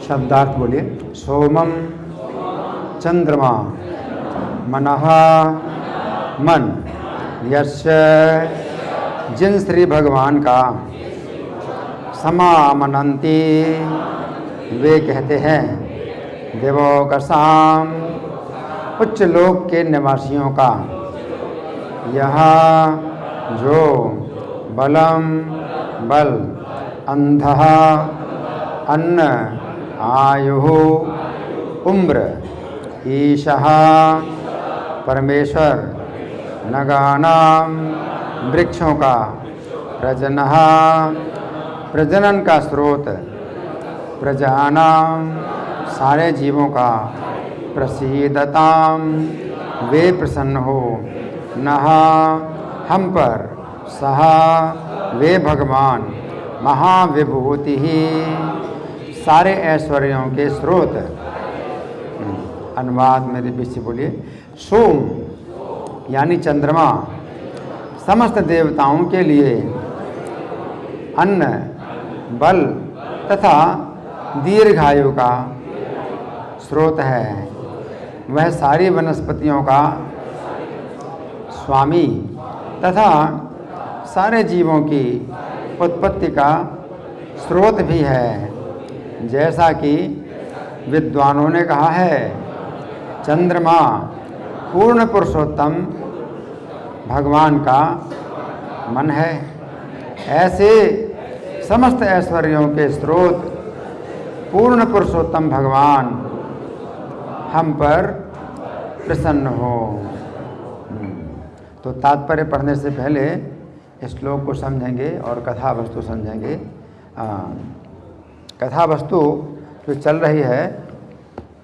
शब्दार्थ बोलिए। सोमम चंद्रमा मनः मन यस्य जिन श्री भगवान का समामनंती वे कहते हैं देवोकसाम उच्च लोक के निवासियों का यह जो बलम बल अंधः अन्न आयु उम्र ईशः परमेश्वर नगानाम वृक्षों का प्रजनः प्रजनन का स्रोत प्रजानाम सारे जीवों का प्रसीदताम वे प्रसन्न हो नः हम पर सह वे भगवान महाविभूति ही सारे ऐश्वर्यों के स्रोत। अनुवाद मेरे पीछे बोलिए। सोम यानी चंद्रमा समस्त देवताओं के लिए अन्न बल तथा दीर्घायु का स्रोत है। वह सारी वनस्पतियों का स्वामी तथा सारे जीवों की उत्पत्ति का स्रोत भी है। जैसा कि विद्वानों ने कहा है चंद्रमा पूर्ण पुरुषोत्तम भगवान का मन है, ऐसे समस्त ऐश्वर्यों के स्रोत पूर्ण पुरुषोत्तम भगवान हम पर प्रसन्न हो। तो तात्पर्य पढ़ने से पहले श्लोक को समझेंगे और कथा वस्तु समझेंगे। कथा वस्तु जो चल रही है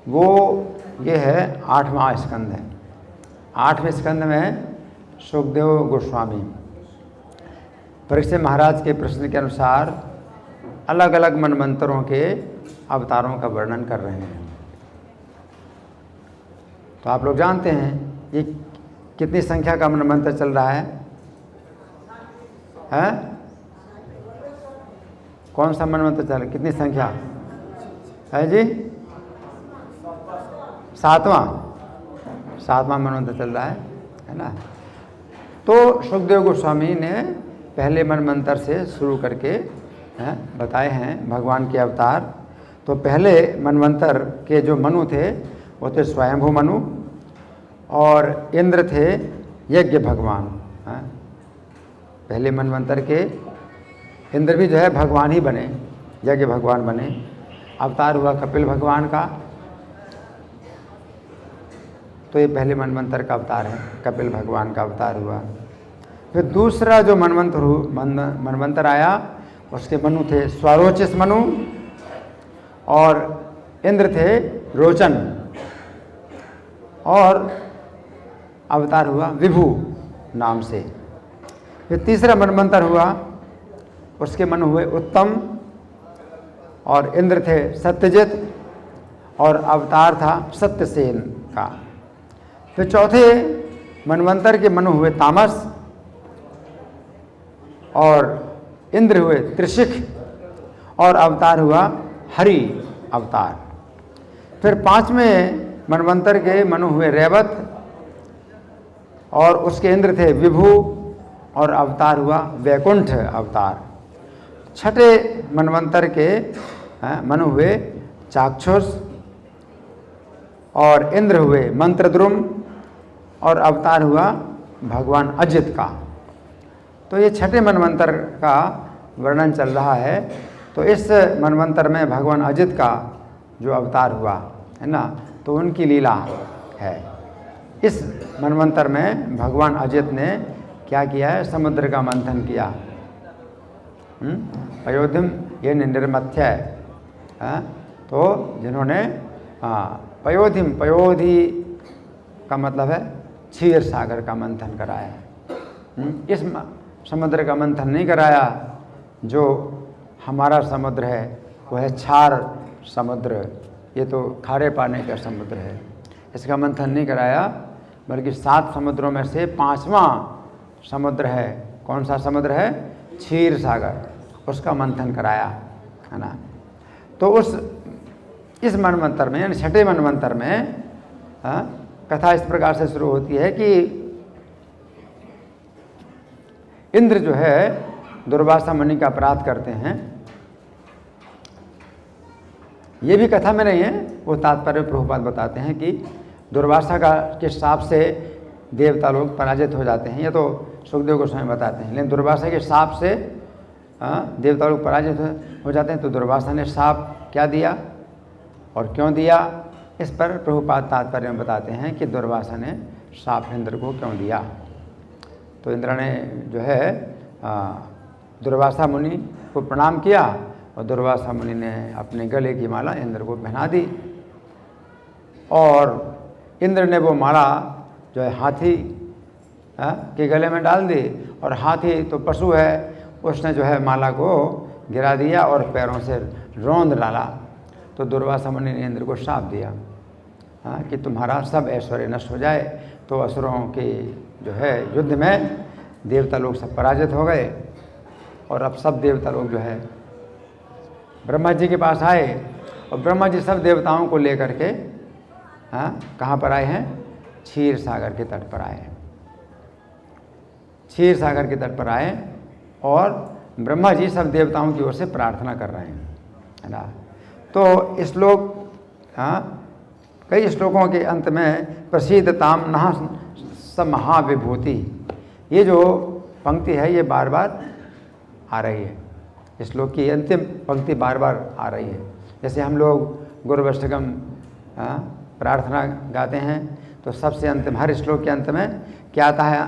वो ये है 8वां स्कंद है। 8वें स्कंद में सुखदेव गोस्वामी परीक्षित महाराज के प्रश्न के अनुसार अलग अलग मनमंत्रों के अवतारों का वर्णन कर रहे हैं। तो आप लोग जानते हैं ये कितनी संख्या का मनमंत्र चल रहा है? हैं? कौन सा मनमंत्र चल रहा है? कितनी संख्या है जी? 7वां मनमंत्र चल रहा है ना। तो सुखदेव गोस्वामी ने पहले मनमंत्र से शुरू करके बताए हैं भगवान के अवतार। तो पहले मनमंत्र के जो मनु थे वो थे स्वयंभू मनु और इंद्र थे यज्ञ भगवान। पहले मनमंत्र के इंद्र भी जो है भगवान ही बने, यज्ञ भगवान बने। अवतार हुआ कपिल भगवान का, तो ये पहले मनमंत्र का अवतार है, कपिल भगवान का अवतार हुआ। फिर दूसरा जो मनमंत्र आया उसके मनु थे स्वरोचिस मनु और इंद्र थे रोचन, और अवतार हुआ विभु नाम से। फिर तीसरा मनमंत्र हुआ, उसके मनु हुए उत्तम और इंद्र थे सत्यजित और अवतार था सत्यसेन का। फिर चौथे मनमंत्र के मनु हुए तामस और इंद्र हुए त्रिशिख और अवतार हुआ हरि अवतार। फिर 5वें मनमंत्र के मनु हुए रैवत और उसके इंद्र थे विभु और अवतार हुआ वैकुंठ अवतार। 6ठे मनमंत्र के मनु हुए चाक्षुष और इंद्र हुए मंत्रद्रुम और अवतार हुआ भगवान अजित का। तो ये 6ठे मनमंत्र का वर्णन चल रहा है। तो इस मनमंत्र में भगवान अजित का जो अवतार हुआ है ना, तो उनकी लीला है। इस मनमंत्र में भगवान अजित ने क्या किया है? समुद्र का मंथन किया। पयोधिम ये निर्मथ्य है। तो जिन्होंने पयोधिम, पयोधि का मतलब है क्षीर सागर का मंथन कराया। इस समुद्र का मंथन नहीं कराया जो हमारा समुद्र है, वो है क्षार समुद्र, ये तो खारे पानी का समुद्र है। इसका मंथन नहीं कराया, बल्कि 7 समुद्रों में से 5वां समुद्र है। कौन सा समुद्र है? क्षीर सागर, उसका मंथन कराया है ना। तो उस इस मनवंतर में यानी छठे मनवंतर में कथा इस प्रकार से शुरू होती है कि इंद्र जो है दुर्वासा मुनि का अपराध करते हैं। ये भी कथा में नहीं है, वो तात्पर्य प्रभुपाद बताते हैं कि दुर्वासा के शाप से देवता लोग पराजित हो जाते हैं। ये तो सुखदेव गोस्वामी बताते हैं, लेकिन दुर्वासा के शाप से देवता लोग पराजित हो जाते हैं। तो दुर्वासा ने शाप क्या दिया और क्यों दिया, इस पर प्रभुपाद तात्पर्य में बताते हैं कि दुर्वासा ने शाप इंद्र को क्यों दिया। तो इंद्र ने जो है दुर्वासा मुनि को प्रणाम किया और दुर्वासा मुनि ने अपने गले की माला इंद्र को पहना दी और इंद्र ने वो माला जो है हाथी के गले में डाल दी और हाथी तो पशु है, उसने जो है माला को गिरा दिया और पैरों से रौंद डाला। तो दुर्वासा मुनि ने इंद्र को शाप दिया कि तुम्हारा सब ऐश्वर्य नष्ट हो जाए। तो असुरों के जो है युद्ध में देवता लोग सब पराजित हो गए और अब सब देवता लोग जो है ब्रह्मा जी के पास आए और ब्रह्मा जी सब देवताओं को लेकर के कहाँ पर आए हैं, क्षीर सागर के तट पर आए। क्षीर सागर के तट पर आए और ब्रह्मा जी सब देवताओं की ओर से प्रार्थना कर रहे हैं, है ना। तो श्लोक कई श्लोकों के अंत में प्रसीदताम नः स महाविभूति, ये जो पंक्ति है ये बार बार आ रही है। श्लोक की अंतिम पंक्ति बार बार आ रही है। जैसे हम लोग गुरुवष्टकम प्रार्थना गाते हैं तो सबसे अंतिम हर श्लोक के अंत में क्या आता है,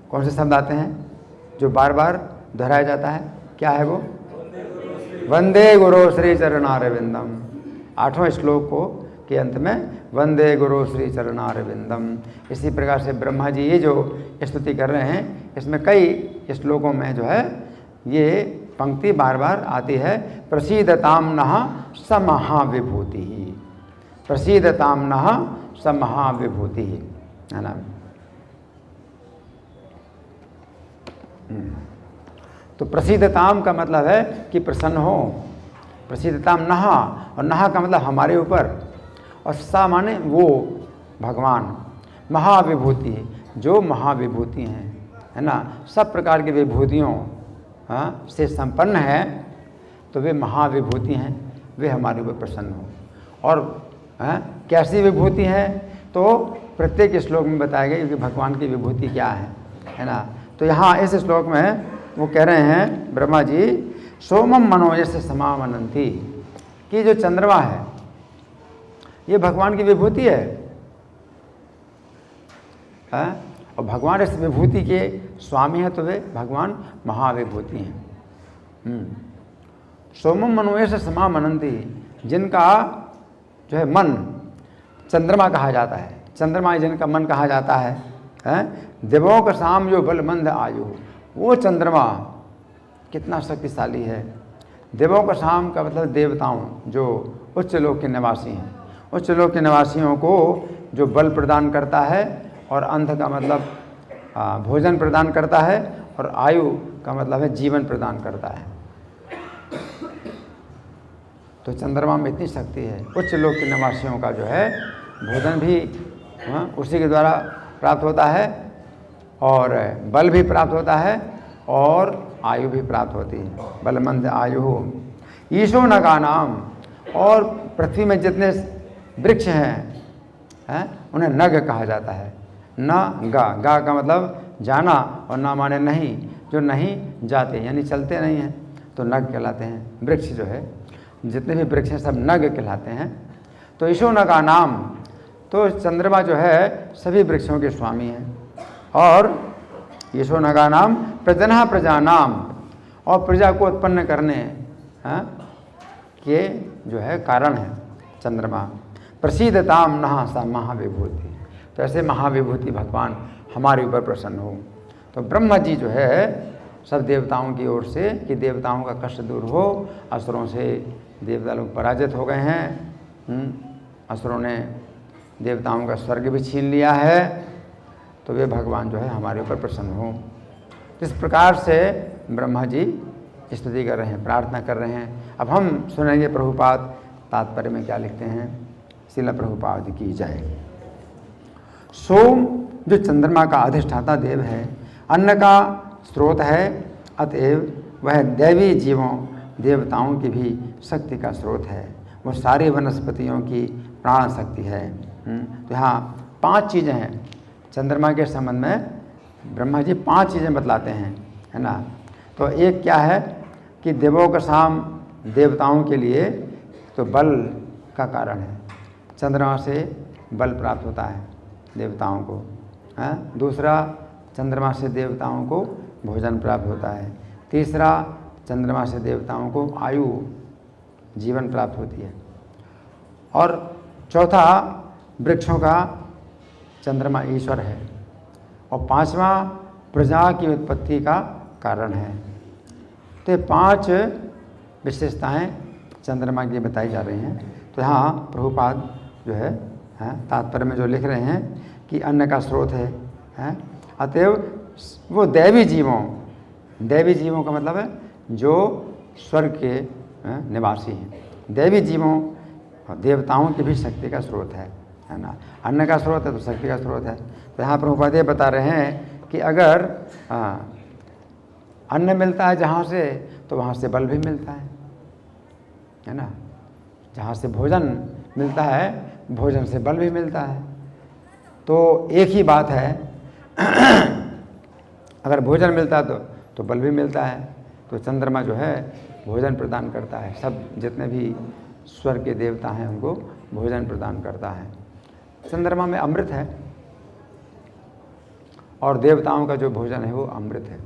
कौन से शब्द आते हैं जो बार बार दोहराया जाता है, क्या है वो, वंदे गुरु श्री चरणारविंदम। 8वें श्लोक को के अंत में वंदे गुरु श्री चरणारविंदम। इसी प्रकार से ब्रह्मा जी ये जो स्तुति कर रहे हैं इसमें कई श्लोकों में जो है ये पंक्ति बार बार आती है, प्रसीदताम नः स महाविभूति, प्रसीदताम नः स महाविभूति, है ना। तो प्रसीदताम का मतलब है कि प्रसन्न हो, प्रसीदताम नः, और नः का मतलब हमारे ऊपर, और सा माने वो भगवान, महाविभूति जो महाविभूति हैं, है ना, सब प्रकार की विभूतियों से संपन्न है, तो वे महाविभूति हैं, वे हमारे ऊपर प्रसन्न हो। और कैसी विभूति है, तो प्रत्येक श्लोक में बताया गया कि भगवान की विभूति क्या है ना। तो यहाँ इस श्लोक में वो कह रहे हैं ब्रह्मा जी, सोमम मनोयस समामनंती, कि जो चंद्रमा है ये भगवान की विभूति है, और भगवान इस विभूति के स्वामी हैं, तो वे भगवान महाविभूति हैं। सोमम मनोयस समामनंती, जिनका जो है मन चंद्रमा कहा जाता है, चंद्रमा जिनका मन कहा जाता है, देवों का साम जो बलमंद आयु, वो चंद्रमा कितना शक्तिशाली है। देवों का साम का मतलब देवताओं जो उच्च लोक के निवासी हैं, उच्च लोक के निवासियों को जो बल प्रदान करता है, और अंध का मतलब भोजन प्रदान करता है, और आयु का मतलब है जीवन प्रदान करता है। तो चंद्रमा में इतनी शक्ति है, उच्च लोक के निवासियों का जो है भोजन भी उसी के द्वारा प्राप्त होता है, और बल भी प्राप्त होता है, और आयु भी प्राप्त होती है। बलमंद आयु ईशो न का नाम, और पृथ्वी में जितने वृक्ष हैं उन्हें नग कहा जाता है। न गा का मतलब जाना, और ना माने नहीं, जो नहीं जाते यानी चलते नहीं हैं तो नग कहलाते हैं। वृक्ष जो है जितने भी वृक्ष हैं सब नग कहलाते हैं। तो ईशो न का नाम, तो चंद्रमा जो है सभी वृक्षों के स्वामी हैं। और ईशो न का नाम प्रजना प्रजा नाम, और प्रजा को उत्पन्न करने के जो है कारण है चंद्रमा। प्रसीदताम नः स महाविभूति, तो ऐसे महाविभूति भगवान हमारे ऊपर प्रसन्न हो। तो ब्रह्मा जी जो है सब देवताओं की ओर से कि देवताओं का कष्ट दूर हो, असुरों से देवता लोग पराजित हो गए हैं, असुरों ने देवताओं का स्वर्ग भी छीन लिया है, तो वे भगवान जो है हमारे ऊपर प्रसन्न हो। इस प्रकार से ब्रह्मा जी स्तुति कर रहे हैं, प्रार्थना कर रहे हैं। अब हम सुनेंगे प्रभुपाद तात्पर्य में क्या लिखते हैं, श्रील प्रभुपाद की जय। सोम जो चंद्रमा का अधिष्ठाता देव है, अन्न का स्रोत है, अतएव वह दैवी जीवों देवताओं की भी शक्ति का स्रोत है। वो सारी वनस्पतियों की प्राण शक्ति है। तो यहाँ 5 चीज़ें हैं चंद्रमा के संबंध में, ब्रह्मा जी 5 चीज़ें बतलाते हैं, है ना। तो एक क्या है कि देवों का शाम देवताओं के लिए तो बल का कारण है, चंद्रमा से बल प्राप्त होता है देवताओं को, है। दूसरा, चंद्रमा से देवताओं को भोजन प्राप्त होता है। तीसरा, चंद्रमा से देवताओं को आयु जीवन प्राप्त होती है। और चौथा, वृक्षों का चंद्रमा ईश्वर है। और 5वां, प्रजा की उत्पत्ति का कारण है। तो 5 विशेषताएं चंद्रमा की बताई जा रही हैं। तो यहाँ प्रभुपाद जो है तात्पर्य में जो लिख रहे हैं कि अन्न का स्रोत है, अतएव वो दैवी जीवों का मतलब है जो स्वर्ग के निवासी हैं, दैवी जीवों और देवताओं की भी शक्ति का स्रोत है ना। अन्न का स्रोत है तो शक्ति का स्रोत है। तो यहाँ प्रभुपाद ये बता रहे हैं कि अगर अन्न मिलता है जहाँ से, तो वहाँ से बल भी मिलता है ना। जहाँ से भोजन मिलता है, भोजन से बल भी मिलता है। तो एक ही बात है, अगर भोजन मिलता है तो बल भी मिलता है। तो चंद्रमा जो है भोजन प्रदान करता है, सब जितने भी स्वर्ग के देवता हैं उनको भोजन प्रदान करता है। चंद्रमा में अमृत है और देवताओं का जो भोजन है वो अमृत है,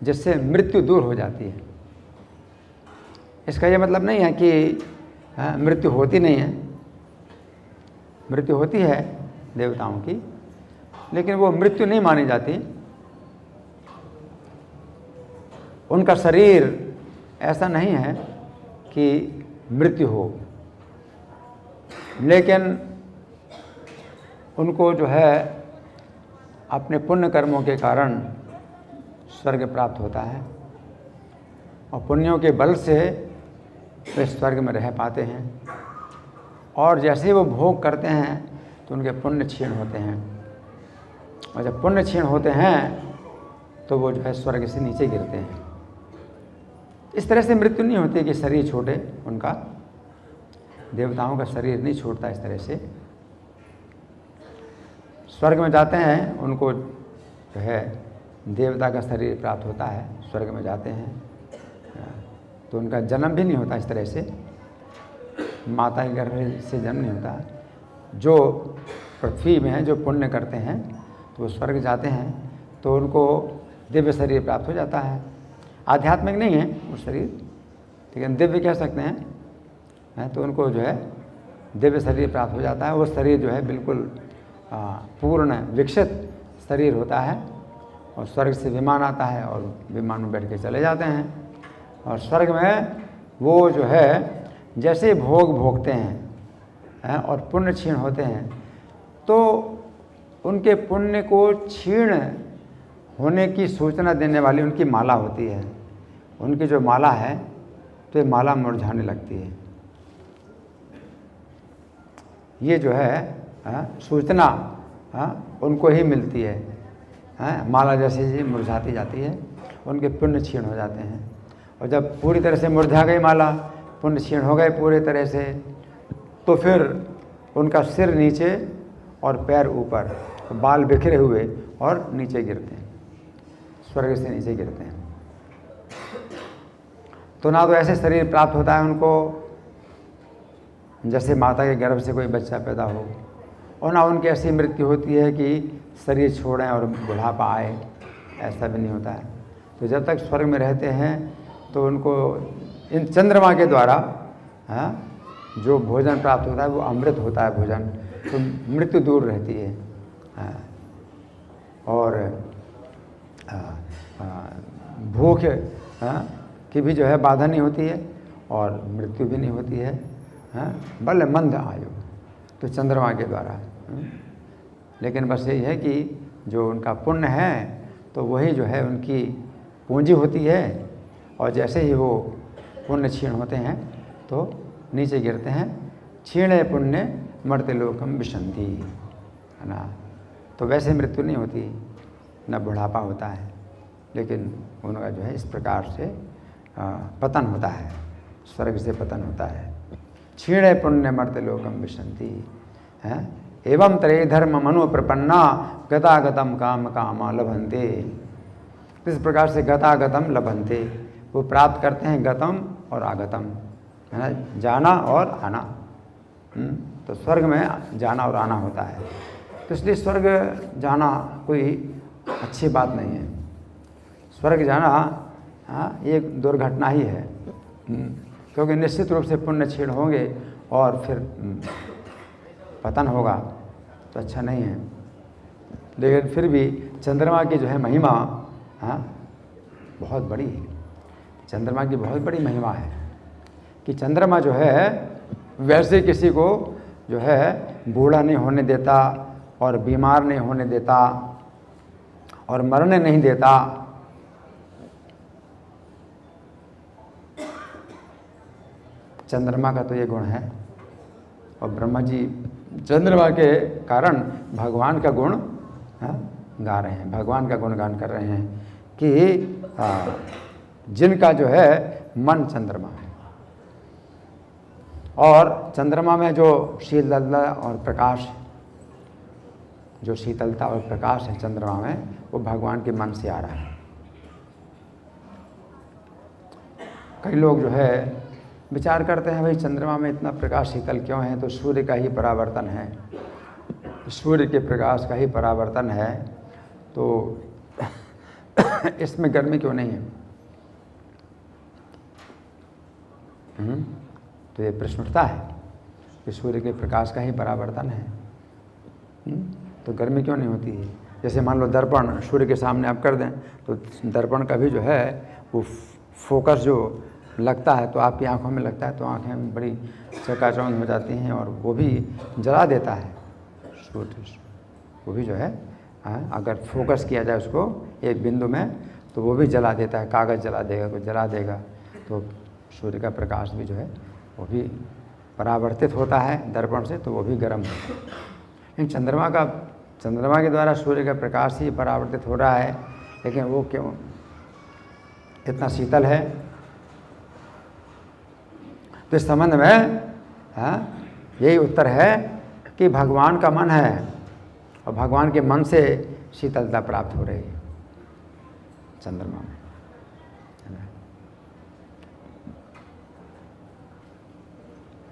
जिससे मृत्यु दूर हो जाती है। इसका ये मतलब नहीं है कि मृत्यु होती नहीं है, मृत्यु होती है देवताओं की, लेकिन वो मृत्यु नहीं मानी जाती। उनका शरीर ऐसा नहीं है कि मृत्यु हो, लेकिन उनको जो है अपने पुण्य कर्मों के कारण स्वर्ग प्राप्त होता है और पुण्यों के बल से वे स्वर्ग में रह पाते हैं। और जैसे ही वो भोग करते हैं तो उनके पुण्य क्षीण होते हैं, और जब पुण्य क्षीण होते हैं तो वो जो है स्वर्ग से नीचे गिरते हैं। इस तरह से मृत्यु नहीं होती कि शरीर छोटे उनका, देवताओं का शरीर नहीं छोड़ता इस तरह से। स्वर्ग में जाते हैं उनको जो है देवता का शरीर प्राप्त होता है, स्वर्ग में जाते हैं तो उनका जन्म भी नहीं होता इस तरह से, माता के गर्भ से जन्म नहीं होता। जो पृथ्वी में हैं, जो पुण्य करते हैं तो वो स्वर्ग जाते हैं तो उनको दिव्य शरीर प्राप्त हो जाता है। आध्यात्मिक नहीं है वो शरीर, लेकिन दिव्य कह सकते हैं। तो उनको जो है दिव्य शरीर प्राप्त हो जाता है। वो शरीर जो है बिल्कुल पूर्ण विकसित शरीर होता है और स्वर्ग से विमान आता है और विमान में बैठ के चले जाते हैं। और स्वर्ग में वो जो है जैसे भोग भोगते हैं और पुण्य क्षीण होते हैं तो उनके पुण्य को क्षीण होने की सूचना देने वाली उनकी माला होती है। उनकी जो माला है तो ये माला मुरझाने लगती है। ये जो है सूचना उनको ही मिलती है। माला जैसे ही मुरझाती जाती है उनके पुण्य क्षीण हो जाते हैं। और जब पूरी तरह से मुरझा गई माला, पुण्य क्षीण हो गए पूरी तरह से, तो फिर उनका सिर नीचे और पैर ऊपर, बाल बिखरे हुए और नीचे गिरते हैं, स्वर्ग से नीचे गिरते हैं। तो ना तो ऐसे शरीर प्राप्त होता है उनको जैसे माता के गर्भ से कोई बच्चा पैदा हो, और ना उनकी ऐसी मृत्यु होती है कि शरीर छोड़ें और बुढ़ापा आए, ऐसा भी नहीं होता है। तो जब तक स्वर्ग में रहते हैं तो उनको इन चंद्रमा के द्वारा जो भोजन प्राप्त होता है वो अमृत होता है भोजन, तो मृत्यु दूर रहती है और भूख की भी जो है बाधा नहीं होती है और मृत्यु भी नहीं होती है। बल मंद आयु तो चंद्रमा के द्वारा। लेकिन बस यही है कि जो उनका पुण्य है तो वही जो है उनकी पूंजी होती है, और जैसे ही वो पुण्य क्षीण होते हैं तो नीचे गिरते हैं। क्षीणे पुण्य मर्त्य लोकम विशंति, है ना। तो वैसे मृत्यु नहीं होती, न बुढ़ापा होता है, लेकिन उनका जो है इस प्रकार से पतन होता है, स्वर्ग से पतन होता है। क्षीणे पुण्य मर्त्य लोकम विशंति है। एवं तरे धर्म मनो प्रपन्ना गतागतम काम कामा लभन्ते। इस प्रकार से गतागतम लभन्ते, वो प्राप्त करते हैं गतम और आगतम, है ना, जाना और आना। तो स्वर्ग में जाना और आना होता है, तो इसलिए स्वर्ग जाना कोई अच्छी बात नहीं है। स्वर्ग जाना ये एक दुर्घटना ही है, क्योंकि निश्चित रूप से पुण्य क्षीण होंगे और फिर पतन होगा, तो अच्छा नहीं है। लेकिन फिर भी चंद्रमा की जो है महिमा बहुत बड़ी है। चंद्रमा की बहुत बड़ी महिमा है कि चंद्रमा जो है वैसे किसी को जो है बूढ़ा नहीं होने देता और बीमार नहीं होने देता और मरने नहीं देता। चंद्रमा का तो ये गुण है। और ब्रह्मा जी चंद्रमा के कारण भगवान का गुण गा रहे हैं, भगवान का गुणगान कर रहे हैं कि जिनका जो है मन चंद्रमा है, और चंद्रमा में जो शीतलता और प्रकाश, जो शीतलता और प्रकाश है चंद्रमा में, वो भगवान के मन से आ रहा है। कई लोग जो है विचार करते हैं, भाई चंद्रमा में इतना प्रकाश शीतल क्यों है, तो सूर्य का ही परावर्तन है, सूर्य के प्रकाश का ही परावर्तन है, तो इसमें गर्मी क्यों नहीं है। तो ये प्रश्न उठता है कि सूर्य के प्रकाश का ही परावर्तन है, तो गर्मी क्यों नहीं होती है। जैसे मान लो दर्पण सूर्य के सामने आप कर दें, तो दर्पण का भी जो है वो फोकस जो लगता है तो आपकी आंखों में लगता है, तो आंखें बड़ी चकाचौंध हो जाती हैं, और वो भी जला देता है सूर्य, वो भी जो है अगर फोकस किया जाए उसको एक बिंदु में, तो वो भी जला देता है, कागज़ जला देगा, कुछ जला देगा। तो सूर्य का प्रकाश भी जो है वो भी परावर्तित होता है दर्पण से, तो वो भी गर्म होता है। लेकिन चंद्रमा के द्वारा सूर्य का प्रकाश ही परावर्तित हो रहा है, लेकिन वो क्यों इतना शीतल है। तो इस संबंध में यही उत्तर है कि भगवान का मन है, और भगवान के मन से शीतलता प्राप्त हो रही है चंद्रमा में।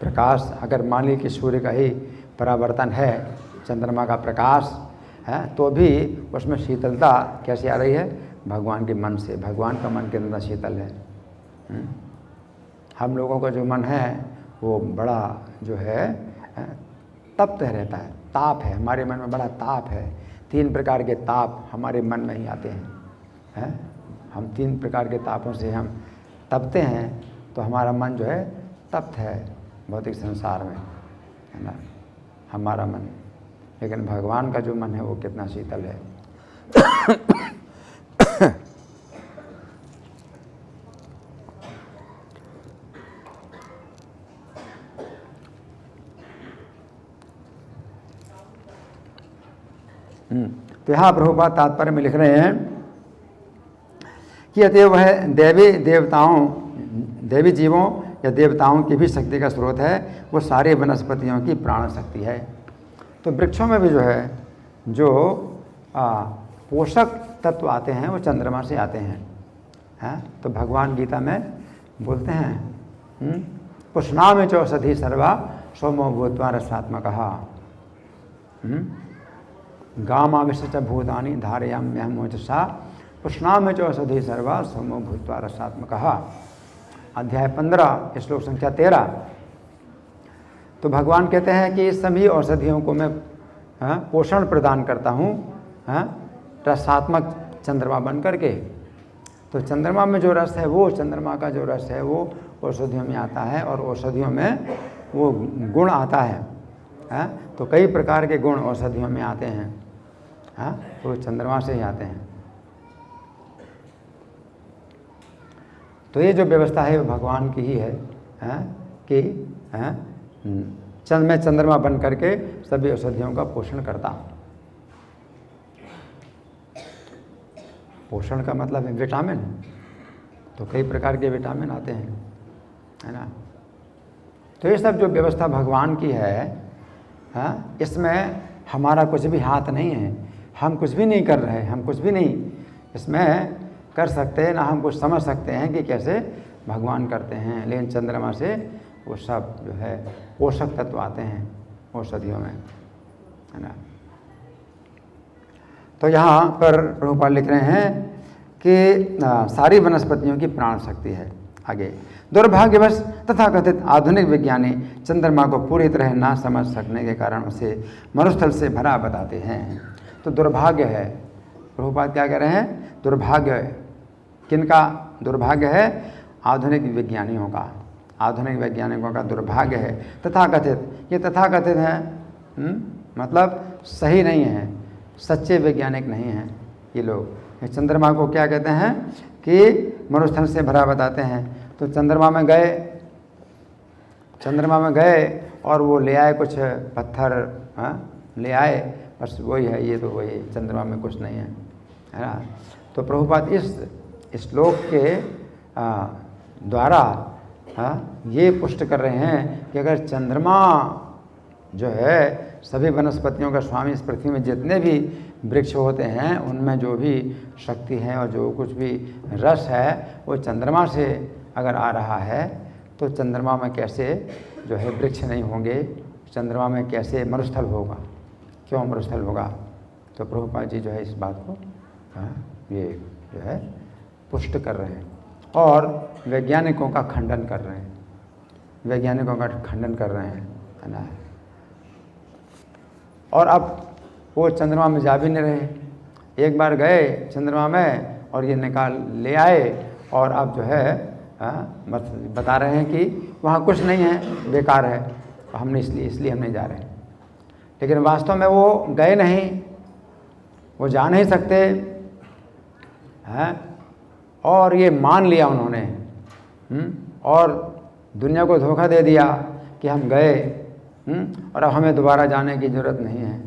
प्रकाश अगर मान ली कि सूर्य का ही परावर्तन है, चंद्रमा का प्रकाश है, तो भी उसमें शीतलता कैसे आ रही है, भगवान के मन से। भगवान का मन कितना शीतल है। हम लोगों का जो मन है वो बड़ा जो है तप्त रहता है, ताप है, हमारे मन में बड़ा ताप है। 3 प्रकार के ताप हमारे मन में ही आते हैं, हम 3 प्रकार के तापों से हम तपते हैं, तो हमारा मन जो है तप्त है भौतिक संसार में, है ना, हमारा मन। लेकिन भगवान का जो मन है वो कितना शीतल है। तो यहाँ प्रभुपाद तात्पर्य में लिख रहे हैं कि अतएव वह देवी जीवों या देवताओं की भी शक्ति का स्रोत है, वो सारे वनस्पतियों की प्राण शक्ति है। तो वृक्षों में भी जो है जो पोषक तत्व आते हैं वो चंद्रमा से आते हैं, तो भगवान गीता में बोलते हैं पुष्णा में चौषधि सर्वा सोमो भूत्वा रसात्मकः गामाविश्य भूतानि धारयाम्यहं ओजसा पुष्णा में चौषधि सर्वा सोमो भूत्वा रसात्मकः। अध्याय 15 श्लोक संख्या 13। तो भगवान कहते हैं कि इस सभी औषधियों को मैं पोषण प्रदान करता हूँ रसात्मक चंद्रमा बन करके। तो चंद्रमा में जो रस है, वो चंद्रमा का जो रस है वो औषधियों में आता है, और औषधियों में वो गुण आता है, तो कई प्रकार के गुण औषधियों में आते हैं, तो चंद्रमा से ही आते हैं। तो ये जो व्यवस्था है वो भगवान की ही है, कि मैं चंद्रमा बन करके सभी औषधियों का पोषण करता हूँ। पोषण का मतलब है विटामिन, तो कई प्रकार के विटामिन आते हैं, है ना। तो ये सब जो व्यवस्था भगवान की है, हाँ, इसमें हमारा कुछ भी हाथ नहीं है, हम कुछ भी नहीं कर रहे, हम कुछ भी नहीं इसमें कर सकते, ना हम कुछ समझ सकते हैं कि कैसे भगवान करते हैं। लेकिन चंद्रमा से वो सब जो है पोषक तत्व आते हैं औषधियों में, है ना। तो यहाँ पर प्रभुपाद लिख रहे हैं कि सारी वनस्पतियों की प्राण शक्ति है। आगे, दुर्भाग्यवश तथाकथित आधुनिक विज्ञानी चंद्रमा को पूरी तरह ना समझ सकने के कारण उसे मरुस्थल से भरा बताते हैं। तो दुर्भाग्य है, प्रभुपाद क्या कह रहे हैं, दुर्भाग्य। किनका दुर्भाग्य है? आधुनिक विज्ञानियों का, आधुनिक वैज्ञानिकों का दुर्भाग्य है। तथाकथित, ये तथाकथित है, मतलब सही नहीं है, सच्चे वैज्ञानिक नहीं हैं ये लोग। ये चंद्रमा को क्या कहते हैं कि मरुस्थल से भरा बताते हैं। तो चंद्रमा में गए और वो ले आए कुछ पत्थर, ले आए, बस वही है, ये तो वही, चंद्रमा में कुछ नहीं है, है ना। तो प्रभुपाद इस श्लोक के द्वारा ये पुष्ट कर रहे हैं कि अगर चंद्रमा जो है सभी वनस्पतियों का स्वामी, इस पृथ्वी में जितने भी वृक्ष होते हैं उनमें जो भी शक्ति है और जो कुछ भी रस है वो चंद्रमा से अगर आ रहा है, तो चंद्रमा में कैसे जो है वृक्ष नहीं होंगे, चंद्रमा में कैसे मरुस्थल होगा, क्यों मरुस्थल होगा। तो प्रभुपाद जी जो है इस बात को ये जो है पुष्ट कर रहे हैं और वैज्ञानिकों का खंडन कर रहे हैं, वैज्ञानिकों का खंडन कर रहे हैं, है ना। और अब वो चंद्रमा में जा भी नहीं रहे, एक बार गए चंद्रमा में और ये निकाल ले आए और अब जो है बता रहे हैं कि वहाँ कुछ नहीं है, बेकार है, हमने इसलिए हम नहीं जा रहे। लेकिन वास्तव में वो गए नहीं, वो जा नहीं सकते हैं, और ये मान लिया उन्होंने, और दुनिया को धोखा दे दिया कि हम गए, और अब हमें दोबारा जाने की ज़रूरत नहीं है,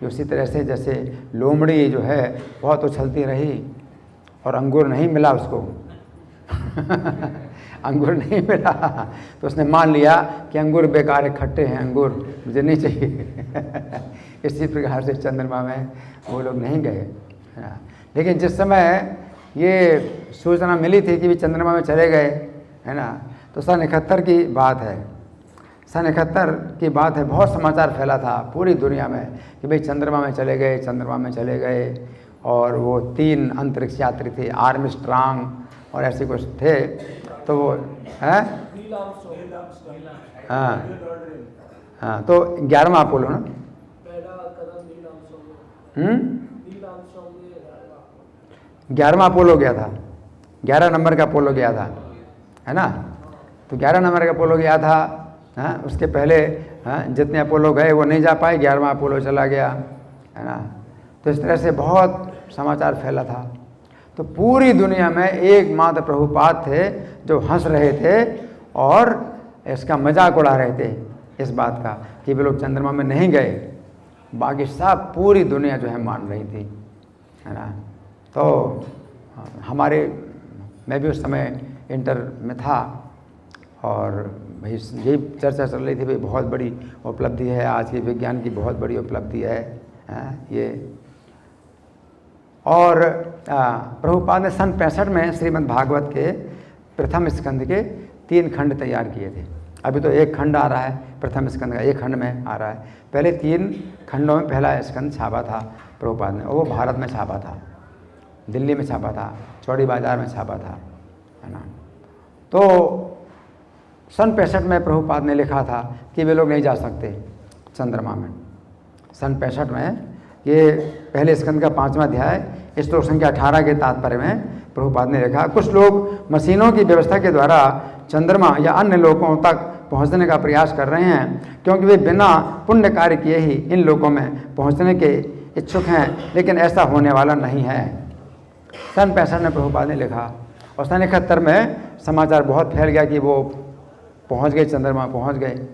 उसी तरह से जैसे लोमड़ी जो है बहुत उछलती रही और अंगूर नहीं मिला उसको अंगूर नहीं मिला, तो उसने मान लिया कि अंगूर बेकार है, खट्टे हैं अंगूर, मुझे नहीं चाहिए इसी प्रकार से चंद्रमा में वो लोग नहीं गए। लेकिन जिस समय ये सूचना मिली थी कि भी चंद्रमा में चले गए, है ना, तो सन 71 की बात है, सन 71 की बात है, बहुत समाचार फैला था पूरी दुनिया में कि भाई चंद्रमा में चले गए, चंद्रमा में चले गए। और वो 3 अंतरिक्ष यात्री थे, आर्मस्ट्रांग और ऐसे कुछ थे, तो वो है हाँ, तो 11वां अपोलो ना, 11वां अपोलो गया था, 11 नंबर का अपोलो गया था, है ना। तो 11 नंबर का अपोलो गया था, उसके पहले जितने अपोलो गए वो नहीं जा पाए, 11वां अपोलो चला गया, है ना। तो इस तरह से बहुत समाचार फैला था। तो पूरी दुनिया में एकमात्र प्रभुपाद थे जो हंस रहे थे और इसका मजाक उड़ा रहे थे इस बात का कि वे लोग चंद्रमा में नहीं गए, बाकी सब पूरी दुनिया जो है मान रही थी, है ना। तो मैं भी उस समय इंटर में था और भाई यही चर्चा चल रही थी, भाई बहुत बड़ी उपलब्धि है, आज के विज्ञान की बहुत बड़ी उपलब्धि है ये। और प्रभुपाद ने सन 65 में श्रीमद् भागवत के प्रथम स्कंद के 3 खंड तैयार किए थे। अभी तो 1 खंड आ रहा है, प्रथम स्कंद का 1 खंड में आ रहा है। पहले 3 खंडों में पहला स्कंद छापा था प्रभुपाद ने, वो भारत में छापा था, दिल्ली में छापा था, चौड़ी बाजार में छापा था, है ना। तो सन 65 में प्रभुपाद ने लिखा था कि वे लोग नहीं जा सकते चंद्रमा में। सन 65 में ये पहले स्कंद का 5वां अध्याय श्लोक संख्या 18 के तात्पर्य में प्रभुपाद ने लिखा, कुछ लोग मशीनों की व्यवस्था के द्वारा चंद्रमा या अन्य लोकों तक पहुंचने का प्रयास कर रहे हैं, क्योंकि वे बिना पुण्य कार्य किए ही इन लोकों में पहुंचने के इच्छुक हैं, लेकिन ऐसा होने वाला नहीं है। सन 65 में प्रभुपाद ने लिखा और सन 71 में समाचार बहुत फैल गया कि वो पहुंच गए, चंद्रमा पहुंच गए।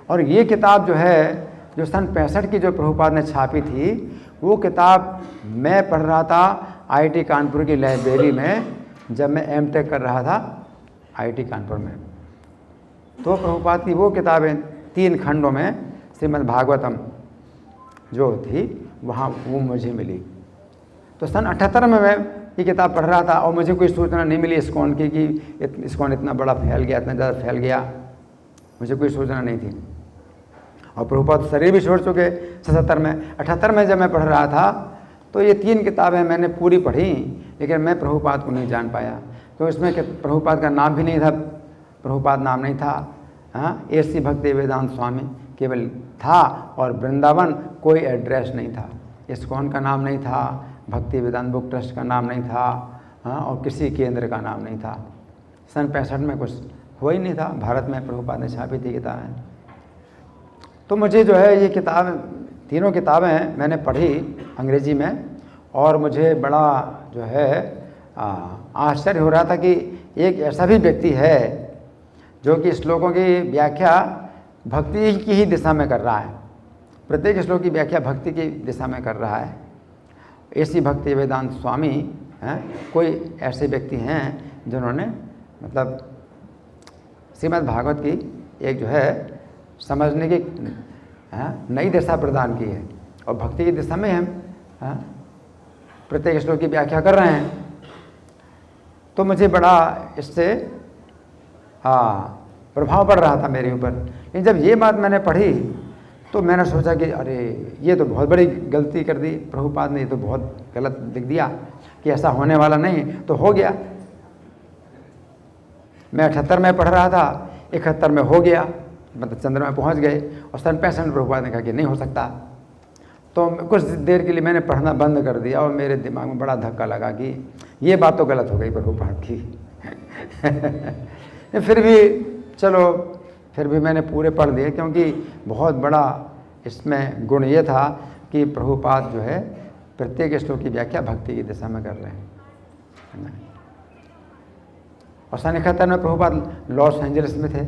और ये किताब जो है, जो सन 65 की जो प्रभुपाद ने छापी थी, वो किताब मैं पढ़ रहा था आईआईटी कानपुर की लाइब्रेरी में, जब मैं एमटेक कर रहा था आईआईटी कानपुर में। तो प्रभुपाद की वो किताबें 3 खंडों में श्रीमद् भागवतम जो थी वहाँ वो मुझे मिली। तो सन 78 में मैं ये किताब पढ़ रहा था और मुझे कोई सूचना नहीं मिली इस्कॉन की कि इस्कॉन इतना बड़ा फैल गया, इतना ज़्यादा फैल गया, मुझे कोई सूचना नहीं थी। और प्रभुपाद शरीर भी छोड़ चुके 77 में। 78 में जब मैं पढ़ रहा था तो ये 3 किताबें मैंने पूरी पढ़ी, लेकिन मैं प्रभुपाद को नहीं जान पाया। तो इसमें प्रभुपाद का नाम भी नहीं था, प्रभुपाद नाम नहीं था। हाँ, एसी भक्ति वेदांत स्वामी केवल था, और वृंदावन कोई एड्रेस नहीं था, इस्कॉन का नाम नहीं था, भक्ति वेदांत बुक ट्रस्ट का नाम नहीं था। हाँ, और किसी केंद्र का नाम नहीं था। सन 65 में कुछ हुआ ही नहीं था, भारत में प्रभुपाद ने छापी थी किताबें। तो मुझे जो है ये किताब, तीनों किताबें मैंने पढ़ी अंग्रेजी में, और मुझे बड़ा जो है आश्चर्य हो रहा था कि एक ऐसा भी व्यक्ति है जो कि श्लोकों की व्याख्या भक्ति की ही दिशा में कर रहा है, प्रत्येक श्लोक की व्याख्या भक्ति की दिशा में कर रहा है। ऐसी भक्ति वेदांत स्वामी हैं, कोई ऐसे व्यक्ति हैं जिन्होंने मतलब श्रीमद् भागवत की एक जो है समझने की नई दिशा प्रदान की है, और भक्ति की दिशा में हम प्रत्येक श्लोक की व्याख्या कर रहे हैं। तो मुझे बड़ा इससे प्रभाव पड़ रहा था मेरे ऊपर। लेकिन जब ये बात मैंने पढ़ी तो मैंने सोचा कि अरे ये तो बहुत बड़ी गलती कर दी प्रभुपाद ने, ये तो बहुत गलत लिख दिया कि ऐसा होने वाला नहीं, तो हो गया। मैं 78 में पढ़ रहा था, 71 में हो गया, मतलब चंद्रमा में पहुंच गए। और सन 65 में प्रभुपाद ने कहा कि नहीं हो सकता। तो कुछ देर के लिए मैंने पढ़ना बंद कर दिया, और मेरे दिमाग में बड़ा धक्का लगा कि ये बात तो गलत हो गई प्रभुपाद की। फिर भी चलो, फिर भी मैंने पूरे पढ़ दिए, क्योंकि बहुत बड़ा इसमें गुण ये था कि प्रभुपाद जो है प्रत्येक श्लोक की व्याख्या भक्ति की दिशा में कर रहे हैं। और सन 71 में प्रभुपाद लॉस एंजलिस में थे।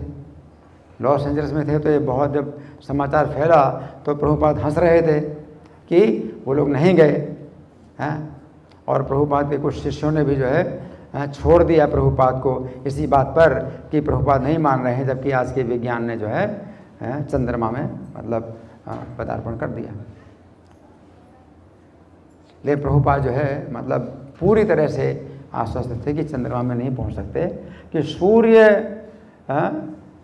लॉस एंजलिस में थे तो ये बहुत जब समाचार फैला तो प्रभुपाद हंस रहे थे कि वो लोग नहीं गए हैं। और प्रभुपाद के कुछ शिष्यों ने भी जो है छोड़ दिया प्रभुपाद को इसी बात पर कि प्रभुपाद नहीं मान रहे हैं, जबकि आज के विज्ञान ने जो है चंद्रमा में मतलब पदार्पण कर दिया। लेकिन प्रभुपाद जो है मतलब पूरी तरह से आश्वस्त थे कि चंद्रमा में नहीं पहुंच सकते, कि सूर्य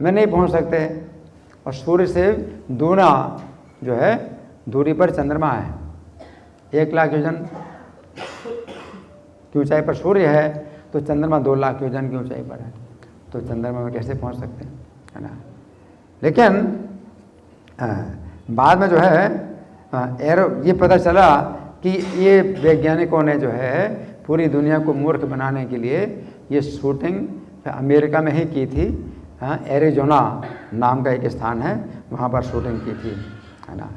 में नहीं पहुंच सकते, और सूर्य से दूना जो है दूरी पर चंद्रमा है। 1 लाख योजन की ऊंचाई पर सूर्य है, तो चंद्रमा 2 लाख योजन की ऊंचाई पर है, तो चंद्रमा में कैसे पहुंच सकते हैं, है ना। लेकिन बाद में जो है एरो ये पता चला कि ये वैज्ञानिकों ने जो है पूरी दुनिया को मूर्ख बनाने के लिए ये शूटिंग अमेरिका में ही की थी। एरिजोना नाम का एक स्थान है, वहाँ पर शूटिंग की थी, है ना।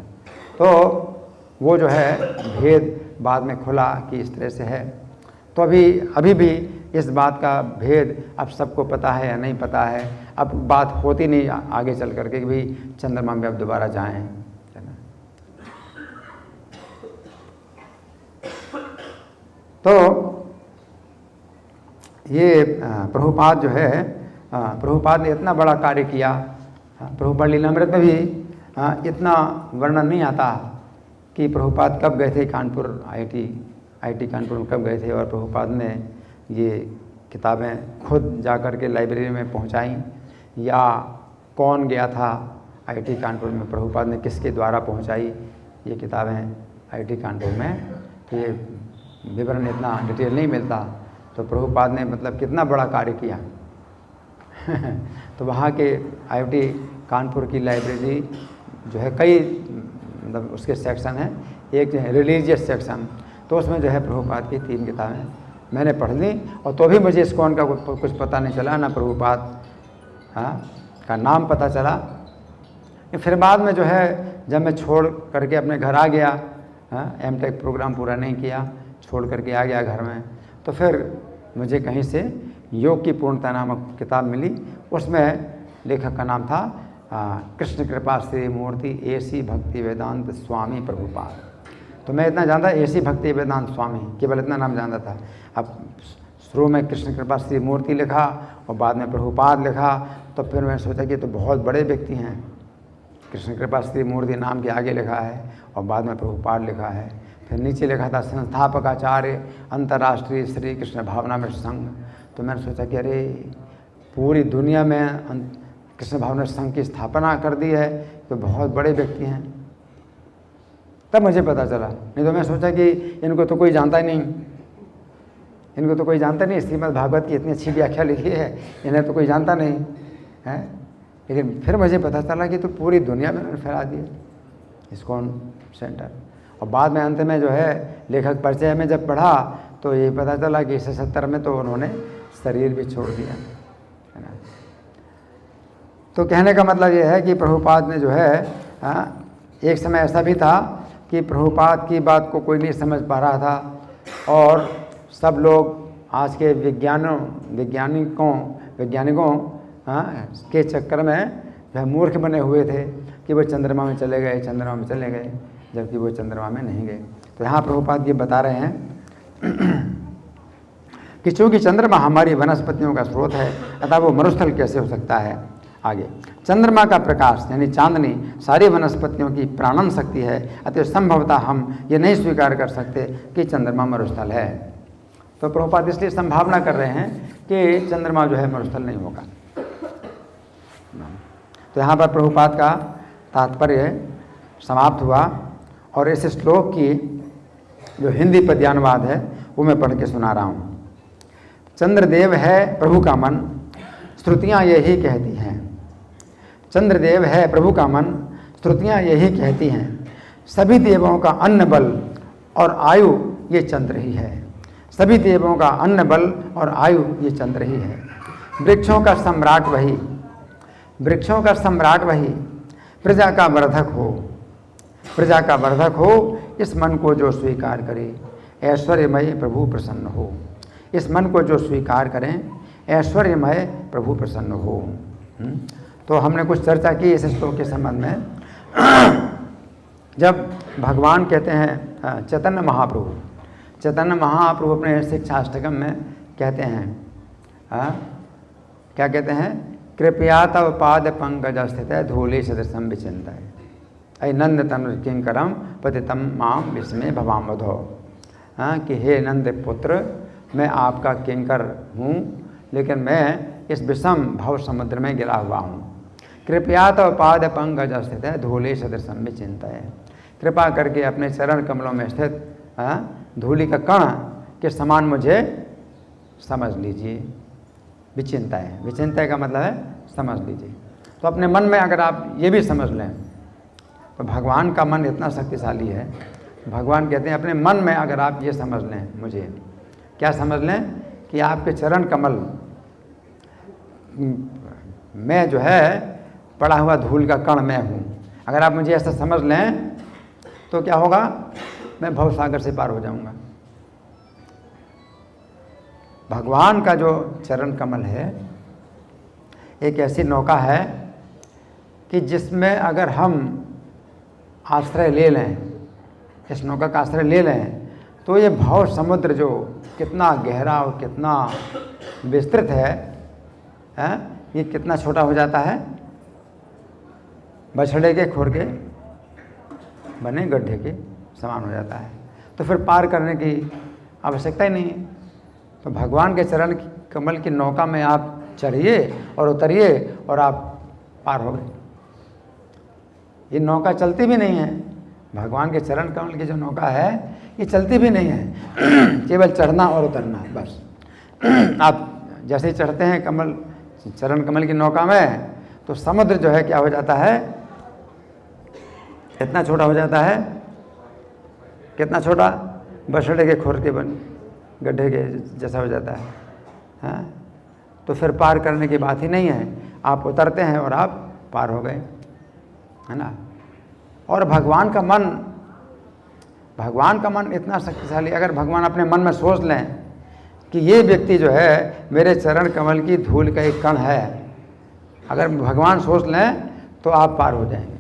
तो वो जो है भेद बाद में खुला कि इस तरह से है। तो अभी भी इस बात का भेद अब सबको पता है या नहीं पता है। अब बात होती नहीं आगे चल करके कि भाई चंद्रमा में अब दोबारा जाएं, है ना। तो ये प्रभुपाद जो है, प्रभुपाद ने इतना बड़ा कार्य किया। प्रभुपाद लीलामृत में भी इतना वर्णन नहीं आता कि प्रभुपाद कब गए थे कानपुर, आईआईटी कानपुर में कब गए थे, और प्रभुपाद ने ये किताबें खुद जाकर के लाइब्रेरी में पहुंचाई, या कौन गया था आईआईटी कानपुर में, प्रभुपाद ने किसके द्वारा पहुंचाई ये किताबें आईआईटी कानपुर में। तो ये विवरण इतना डिटेल नहीं मिलता। तो प्रभुपाद ने मतलब कितना बड़ा कार्य किया। तो वहाँ के आईआईटी कानपुर की लाइब्रेरी जो है कई मतलब उसके सेक्शन हैं। एक जो है रिलीजियस सेक्शन, तो उसमें जो है प्रभुपाद की 3 किताबें मैंने पढ़ ली, और तो भी मुझे इस्कॉन का कुछ पता नहीं चला, ना प्रभुपाद का नाम पता चला। फिर बाद में जो है जब मैं छोड़ करके अपने घर आ गया, एमटेक प्रोग्राम पूरा नहीं किया, छोड़ करके आ गया घर में, तो फिर मुझे कहीं से योग की पूर्णता नामक किताब मिली, उसमें लेखक का नाम था कृष्ण कृपा श्री मूर्ति एसी भक्ति वेदांत स्वामी प्रभुपाद। तो मैं इतना जानता एसी भक्ति वेदांत स्वामी, केवल इतना नाम जानता था। अब शुरू में कृष्ण कृपा श्री मूर्ति लिखा और बाद में प्रभुपाद लिखा, तो फिर मैंने सोचा कि तो बहुत बड़े व्यक्ति हैं। कृष्ण कृपा श्री मूर्ति नाम के आगे लिखा है और बाद में प्रभुपाद लिखा है। फिर नीचे लिखा था संस्थापक आचार्य अंतर्राष्ट्रीय श्री कृष्ण भावनामृत संघ। तो मैंने सोचा कि अरे पूरी दुनिया में कृष्ण भावनामृत संघ की स्थापना कर दी है, तो बहुत बड़े व्यक्ति हैं। तब मुझे पता चला, नहीं तो मैं सोचा कि इनको तो कोई जानता ही नहीं, इनको तो कोई जानता नहीं। श्रीमद् भागवत की इतनी अच्छी व्याख्या लिखी है, इन्हें तो कोई जानता नहीं है। लेकिन फिर मुझे पता चला कि तो पूरी दुनिया में उन्होंने फैला दिया इस्कॉन सेंटर। और बाद में अंत में जो है लेखक परिचय में जब पढ़ा तो ये पता चला कि 1970 में तो उन्होंने शरीर भी छोड़ दिया, है ना। तो कहने का मतलब ये है कि प्रभुपाद ने जो है एक समय ऐसा भी था कि प्रभुपाद की बात को कोई नहीं समझ पा रहा था और सब लोग आज के वैज्ञानिकों के चक्कर में वह मूर्ख बने हुए थे कि वो चंद्रमा में चले गए, जबकि वो चंद्रमा में नहीं गए। तो यहाँ प्रभुपाद ये बता रहे हैं कि चूँकि चंद्रमा हमारी वनस्पतियों का स्रोत है, अतः वो मरुस्थल कैसे हो सकता है। आगे, चंद्रमा का प्रकाश यानी चांदनी सारी वनस्पतियों की प्राणन शक्ति है, अतः संभवतः हम ये नहीं स्वीकार कर सकते कि चंद्रमा मरुस्थल है। तो प्रभुपाद इसलिए संभावना कर रहे हैं कि चंद्रमा जो है मरुस्थल नहीं होगा। तो यहाँ पर प्रभुपाद का तात्पर्य समाप्त हुआ और इस श्लोक की जो हिंदी पद्यानुवाद है वो मैं पढ़ के सुना रहा हूँ। चंद्रदेव है प्रभु का मन, श्रुतियाँ यही कहती हैं। चंद्रदेव है प्रभु का मन, श्रुतियाँ यही कहती हैं। सभी देवों का अन्न बल और आयु ये चंद्र ही है। सभी देवों का अन्न बल और आयु ये चंद्र ही है। वृक्षों का सम्राट वही, वृक्षों का सम्राट वही, प्रजा का वर्धक हो, प्रजा का वर्धक हो। इस मन को जो स्वीकार करे ऐश्वर्यमय प्रभु प्रसन्न हो। इस मन को जो स्वीकार करें ऐश्वर्यमय प्रभु प्रसन्न हो। तो हमने कुछ चर्चा की इस श्लोक के संबंध में। जब भगवान कहते हैं चैतन्य महाप्रभु अपने शिक्षाष्टकम में कहते हैं क्या कहते हैं, कृपया तव पाद पंकज स्थित धूले सदृशम विचिंतय अय नंद तनु किंकरम पतितम माम विस्मय भवाम वधो। कि हे नंद पुत्र, मैं आपका किंकर हूँ, लेकिन मैं इस विषम भव समुद्र में गिरा हुआ हूँ। कृपया तव पाद पंकज स्थित धूले सदृशम विचिंतय, कृपा करके अपने चरण कमलों में स्थित धूलि का कण के समान मुझे समझ लीजिए। विचिंतय का मतलब है समझ लीजिए। तो अपने मन में अगर आप ये भी समझ लें तो भगवान का मन इतना शक्तिशाली है। भगवान कहते हैं अपने मन में अगर आप ये समझ लें, मुझे क्या समझ लें कि आपके चरण कमल में जो है पड़ा हुआ धूल का कण मैं हूँ। अगर आप मुझे ऐसा समझ लें तो क्या होगा, मैं भवसागर से पार हो जाऊँगा। भगवान का जो चरण कमल है एक ऐसी नौका है कि जिसमें अगर हम आश्रय ले लें, इस नौका का आश्रय ले लें, तो ये भव समुद्र जो कितना गहरा और कितना विस्तृत है ये कितना छोटा हो जाता है, बछड़े के खुर के बने गड्ढे के समान हो जाता है। तो फिर पार करने की आवश्यकता ही नहीं है। तो भगवान के चरण कमल की नौका में आप चढ़िए और उतरिए और आप पार हो गए। ये नौका चलती भी नहीं है, भगवान के चरण कमल की जो नौका है ये चलती भी नहीं है, केवल चढ़ना और उतरना बस। आप जैसे ही चढ़ते हैं चरण कमल की नौका में तो समुद्र जो है क्या हो जाता है, इतना छोटा हो जाता है। कितना छोटा, बछड़े के खुर के बन गड्ढे के जैसा हो जाता है। हाँ, तो फिर पार करने की बात ही नहीं है, आप उतरते हैं और आप पार हो गए, है ना। और भगवान का मन इतना शक्तिशाली, अगर भगवान अपने मन में सोच लें कि ये व्यक्ति जो है मेरे चरण कमल की धूल का एक कण है, अगर भगवान सोच लें तो आप पार हो जाएंगे।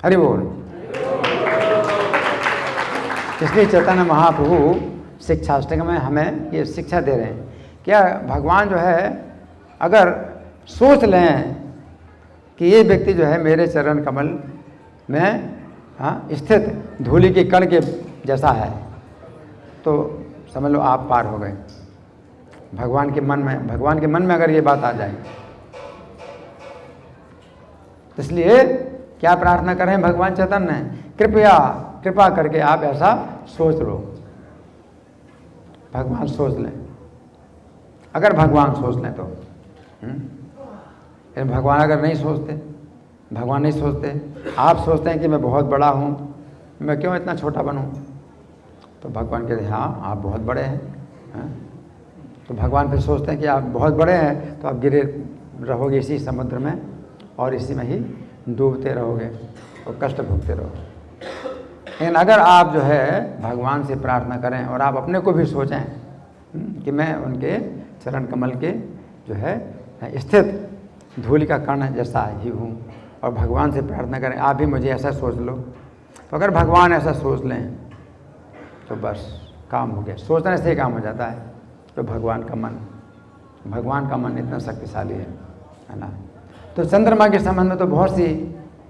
हरि बोल। इसलिए चैतन्य महाप्रभु शिक्षाष्टक में हमें ये शिक्षा दे रहे हैं, क्या भगवान जो है अगर सोच लें कि ये व्यक्ति जो है मेरे चरण कमल में स्थित धूलि के कण के जैसा है, तो समझ लो आप पार हो गए। भगवान के मन में अगर ये बात आ जाए, तो इसलिए क्या प्रार्थना करें भगवान चैतन्य, कृपा करके आप ऐसा सोच लो। भगवान सोच लें, अगर भगवान सोच लें तो। लेकिन भगवान अगर नहीं सोचते, भगवान नहीं सोचते, आप सोचते हैं कि मैं बहुत बड़ा हूँ, मैं क्यों इतना छोटा बनूँ, तो भगवान कहते हैं हाँ आप बहुत बड़े हैं। तो भगवान फिर सोचते हैं कि आप बहुत बड़े हैं तो आप गिरे रहोगे इसी समुद्र में और इसी में ही डूबते रहोगे और कष्ट भोगते रहोगे। लेकिन अगर आप जो है भगवान से प्रार्थना करें और आप अपने को भी सोचें कि मैं उनके चरण कमल के जो है स्थित धूलि का कण जैसा ही हूँ, और भगवान से प्रार्थना करें आप भी मुझे ऐसा सोच लो, तो अगर भगवान ऐसा सोच लें तो बस काम हो गया। सोचने से ही काम हो जाता है। तो भगवान का मन इतना शक्तिशाली है ना। तो चंद्रमा के संबंध में तो बहुत सी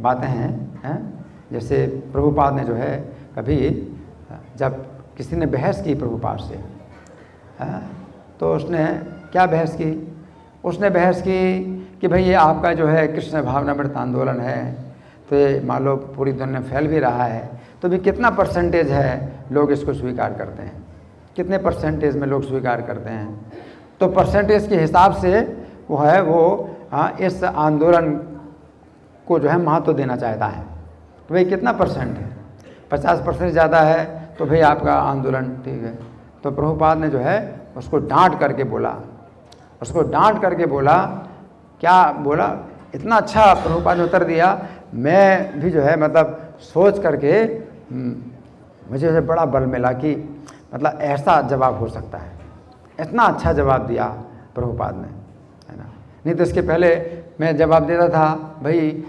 बातें हैं, जैसे प्रभुपाद ने जो है कभी जब किसी ने बहस की प्रभुपाद से, तो उसने क्या बहस की, उसने बहस की कि भाई ये आपका जो है कृष्ण भावनामृत आंदोलन है, तो ये मान लो पूरी दुनिया में फैल भी रहा है, तो भी कितना परसेंटेज है लोग इसको स्वीकार करते हैं, कितने परसेंटेज में लोग स्वीकार करते हैं। तो परसेंटेज के हिसाब से वो इस आंदोलन को जो है महत्व देना चाहता है। तो भाई कितना परसेंट है, 50% ज़्यादा है तो भाई आपका आंदोलन ठीक है। तो प्रभुपाद ने जो है उसको डांट करके बोला, क्या बोला, इतना अच्छा प्रभुपाद ने उत्तर दिया, मैं भी जो है मतलब सोच करके मुझे जो बड़ा बल मिला कि मतलब ऐसा जवाब हो सकता है। इतना अच्छा जवाब दिया प्रभुपाद ने, है ना। नहीं तो इसके पहले मैं जवाब देता था भाई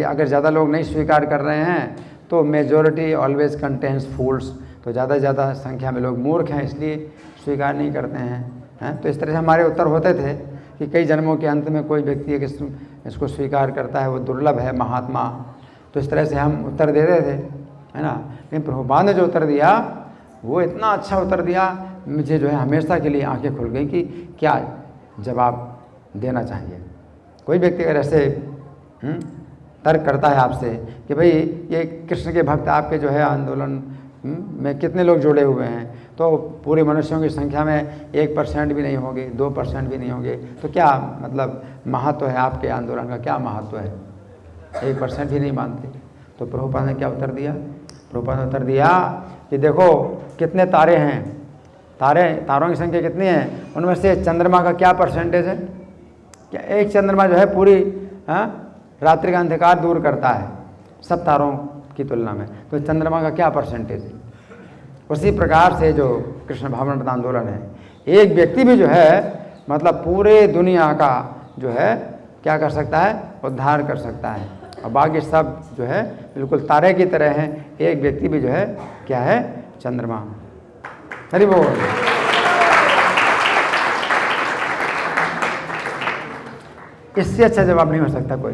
अगर ज़्यादा लोग नहीं स्वीकार कर रहे हैं तो मेजॉरिटी ऑलवेज कंटेन्स फूल्स, तो ज़्यादा से ज़्यादा संख्या में लोग मूर्ख हैं इसलिए स्वीकार नहीं करते हैं। तो इस तरह से हमारे उत्तर होते थे कि कई जन्मों के अंत में कोई व्यक्ति इसको स्वीकार करता है वो दुर्लभ है महात्मा, तो इस तरह से हम उत्तर दे रहे थे, है ना। लेकिन प्रभुपाद ने जो उत्तर दिया वो इतना अच्छा उत्तर दिया, मुझे जो है हमेशा के लिए आंखें खुल गई कि क्या जवाब देना चाहिए। कोई व्यक्ति अगर ऐसे तर्क करता है आपसे कि भाई ये कृष्ण के भक्त आपके जो है आंदोलन में कितने लोग जुड़े हुए हैं, तो पूरे मनुष्यों की संख्या में 1% भी नहीं होंगे, 2% भी नहीं होंगे, तो क्या मतलब महत्व है आपके आंदोलन का, क्या महत्व है, 1% भी नहीं मानते। तो प्रभुपाद ने क्या उत्तर दिया, प्रभुपाद ने उत्तर दिया कि देखो कितने तारे हैं, तारों की संख्या कितनी है, उनमें से चंद्रमा का क्या परसेंटेज है, क्या एक चंद्रमा जो है पूरी रात्रि का अंधकार दूर करता है सब तारों की तुलना में, तो चंद्रमा का क्या परसेंटेज है। उसी प्रकार से जो कृष्ण भावनामृत आंदोलन है, एक व्यक्ति भी जो है मतलब पूरे दुनिया का जो है क्या कर सकता है, उद्धार कर सकता है, और बाकी सब जो है बिल्कुल तारे की तरह हैं, एक व्यक्ति भी जो है क्या है, चंद्रमा। हरि बोल। इससे अच्छा जवाब नहीं हो सकता कोई,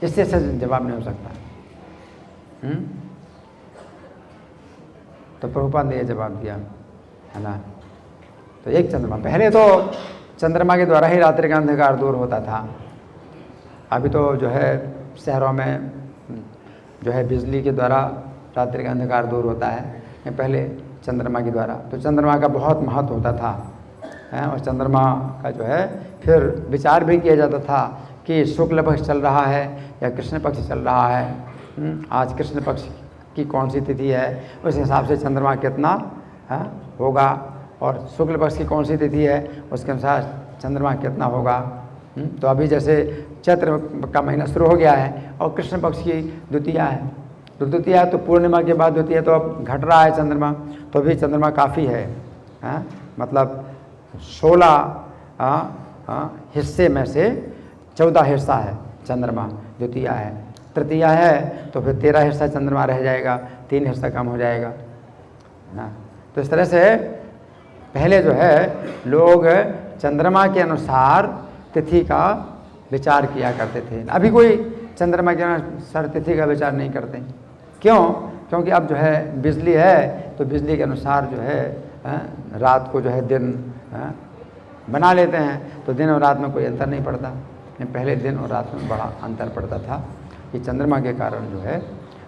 इससे अच्छा जवाब नहीं हो सकता। तो प्रभुपाद ने यह जवाब दिया, है ना। तो एक चंद्रमा, पहले तो चंद्रमा के द्वारा ही रात्रि का अंधकार दूर होता था, अभी तो जो है शहरों में जो है बिजली के द्वारा रात्रि का अंधकार दूर होता है, पहले चंद्रमा के द्वारा। तो चंद्रमा का बहुत महत्व होता था, और चंद्रमा का जो है फिर विचार भी किया जाता था कि शुक्ल पक्ष चल रहा है या कृष्ण पक्ष चल रहा है, आज कृष्ण पक्ष की कौन सी तिथि है, उस हिसाब से चंद्रमा कितना होगा, और शुक्ल पक्ष की कौन सी तिथि है उसके अनुसार चंद्रमा कितना होगा। तो अभी जैसे चैत्र का महीना शुरू हो गया है और कृष्ण पक्ष की द्वितीया है, तो द्वितीया तो पूर्णिमा के बाद द्वितीया तो अब घट रहा है चंद्रमा, तो भी चंद्रमा काफ़ी है, मतलब 16 हिस्से में से 14 हिस्सा है चंद्रमा द्वितीया है। तृतीया है तो फिर 13 हिस्सा चंद्रमा रह जाएगा, 3 हिस्सा कम हो जाएगा ना। तो इस तरह से पहले जो है लोग चंद्रमा के अनुसार तिथि का विचार किया करते थे, अभी कोई चंद्रमा के अनुसार तिथि का विचार नहीं करते। क्यों? क्योंकि अब जो है बिजली है, तो बिजली के अनुसार जो है रात को जो है दिन बना लेते हैं, तो दिन और रात में कोई अंतर नहीं पड़ता। पहले दिन और रात में बड़ा अंतर पड़ता था कि चंद्रमा के कारण जो है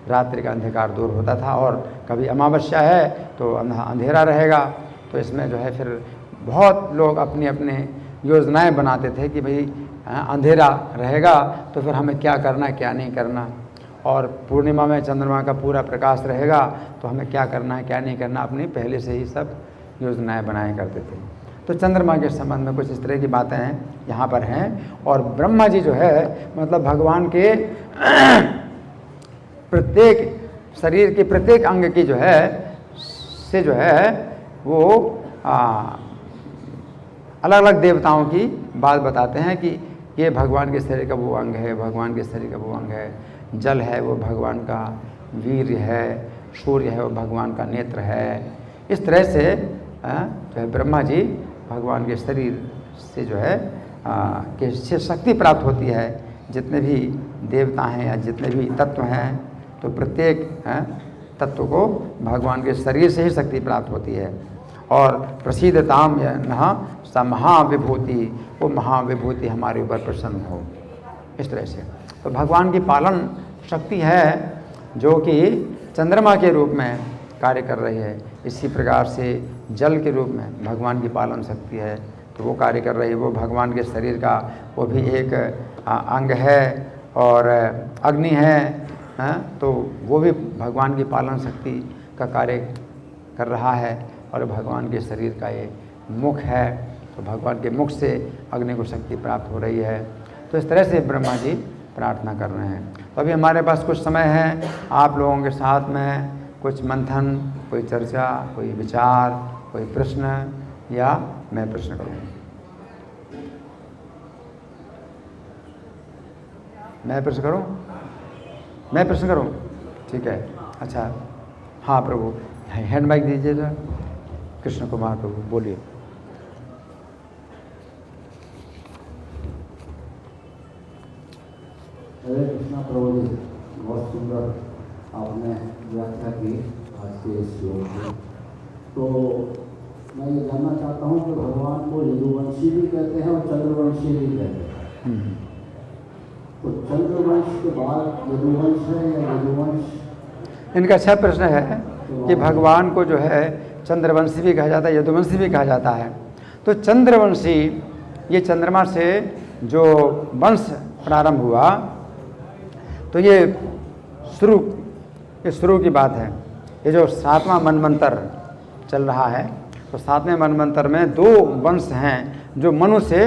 रात्रि का अंधकार दूर होता था, और कभी अमावस्या है तो अंधेरा रहेगा, तो इसमें जो है फिर बहुत लोग अपनी अपनी योजनाएं बनाते थे कि भाई अंधेरा रहेगा तो फिर हमें क्या करना क्या नहीं करना, और पूर्णिमा में चंद्रमा का पूरा प्रकाश रहेगा तो हमें क्या करना है क्या नहीं करना, अपनी पहले से ही सब योजनाएं बनाया करते थे। तो चंद्रमा के संबंध में कुछ इस तरह की बातें हैं यहाँ पर हैं। और ब्रह्मा जी जो है मतलब भगवान के प्रत्येक शरीर के प्रत्येक अंग की जो है से जो है वो अलग अलग देवताओं की बात बताते हैं कि ये भगवान के शरीर का वो अंग है, भगवान के शरीर का वो अंग है, जल है वो भगवान का वीर्य है, सूर्य है वो भगवान का नेत्र है। इस तरह से जो है ब्रह्मा जी भगवान के शरीर से जो है के से शक्ति प्राप्त होती है। जितने भी देवता हैं या जितने भी तत्व हैं, तो प्रत्येक तत्व को भगवान के शरीर से ही शक्ति प्राप्त होती है। और प्रसिद्धताम न स महाविभूति, वो महाविभूति हमारे ऊपर प्रसन्न हो। इस तरह से तो भगवान की पालन शक्ति है जो कि चंद्रमा के रूप में कार्य कर रही है। इसी प्रकार से जल के रूप में भगवान की पालन शक्ति है, तो वो कार्य कर रही है। वो भगवान के शरीर का वो भी एक अंग है। और अग्नि है, तो वो भी भगवान की पालन शक्ति का कार्य कर रहा है। और भगवान के शरीर का ये मुख है, तो भगवान के मुख से अग्नि को शक्ति प्राप्त हो रही है। तो इस तरह से ब्रह्मा जी प्रार्थना कर रहे हैं। तो अभी हमारे पास कुछ समय है, आप लोगों के साथ में कुछ मंथन, कोई चर्चा, कोई विचार, कोई प्रश्न, या मैं प्रश्न करूँ? मैं प्रश्न करूँ? मैं प्रश्न करूँ? ठीक है, अच्छा। हाँ प्रभु, हैंड माइक दीजिए जरा। कृष्ण कुमार प्रभु बोलिए। हरे कृष्णा प्रभु जी, बहुत सुंदर आपने व्याख्या की आज के इस श्लोक में। तो मैं ये जानना चाहता हूँ कि भगवान को यदुवंशी भी कहते हैं और चंद्रवंशी भी कहते हैं। तो चंद्रवंश के बाद यदुवंश है या यदुवंश? इनका अच्छा प्रश्न है कि भगवान को जो है चंद्रवंशी भी कहा जाता है, यदुवंशी भी कहा जाता है। तो चंद्रवंशी, ये चंद्रमा से जो वंश प्रारंभ हुआ, तो ये शुरू की बात है। ये जो 7वां मनवंतर चल रहा है, तो 7वें मनवंतर में 2 वंश हैं जो मनु से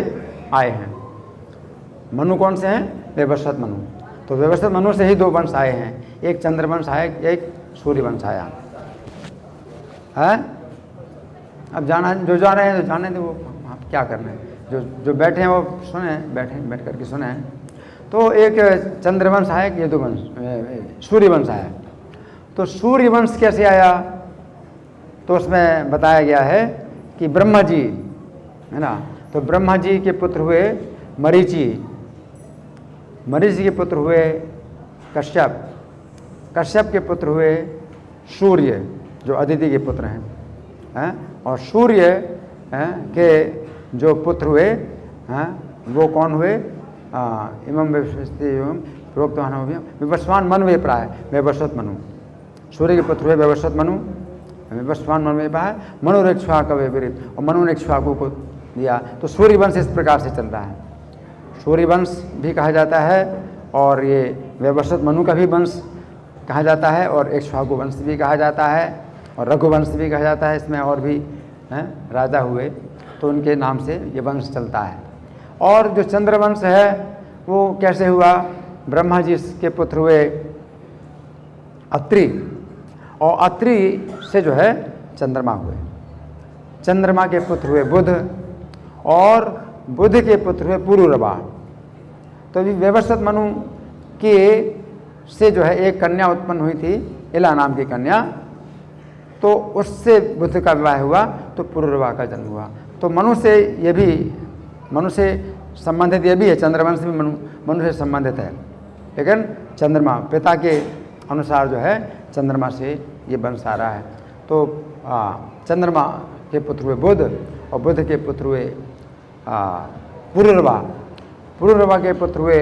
आए हैं। मनु कौन से हैं? व्यवस्थित मनु। तो व्यवस्थित मनु से ही 2 वंश आए हैं, एक चंद्रवंश आया, एक सूर्यवंश आया है। अब जाना, जो जा रहे हैं तो जाने दो, वो क्या करना है। जो बैठे हैं वो सुने, बैठ करके सुने। तो एक चंद्रवंश आया, एक यदुवंश, सूर्यवंश आया। तो सूर्यवंश कैसे आया? तो उसमें बताया गया है कि ब्रह्मा जी है ना, तो ब्रह्मा जी के पुत्र हुए मरीचि, मरीचि के पुत्र हुए कश्यप, कश्यप के पुत्र हुए सूर्य जो अदिति के पुत्र हैं, और सूर्य के जो पुत्र हुए वो कौन हुए? इमम प्रोक्तवान विवस्वान मनु वे प्राय, व्यवस्थित मनु। सूर्य के पुत्र हुए व्यवस्थित मनु, विवस्वान मनु वे प्राय, मनु ने इक्ष्वाकु वे विरित, और मनु ने इक्ष्वाकु को दिया। तो सूर्यवंश इस प्रकार से चल रहा है। सूर्यवंश भी कहा जाता है, और ये व्यवस्थित मनु का भी वंश कहा जाता है, और इक्ष्वाकु वंश भी कहा जाता है, और रघुवंश भी कहा जाता है। इसमें और भी राजा हुए, तो उनके नाम से ये वंश चलता है। और जो चंद्रवंश है वो कैसे हुआ? ब्रह्मा जी के पुत्र हुए अत्रि, और अत्रि से जो है चंद्रमा हुए, चंद्रमा के पुत्र हुए बुध, और बुध के पुत्र हुए पुरुरवा। तो अभी व्यवस्थित मनु के से जो है एक कन्या उत्पन्न हुई थी, इला नाम की कन्या, तो उससे बुध का विवाह हुआ तो पुरुरवा का जन्म हुआ। तो मनु से ये भी, मनु से संबंधित ये भी है, चंद्रवंश भी मनु से संबंधित है, लेकिन चंद्रमा पिता के अनुसार जो है चंद्रमा से ये वंश आ रहा है। तो चंद्रमा के पुत्र हुए बुध, और बुध के पुत्र हुए पुरुरवा, पुरुरवा के पुत्र हुए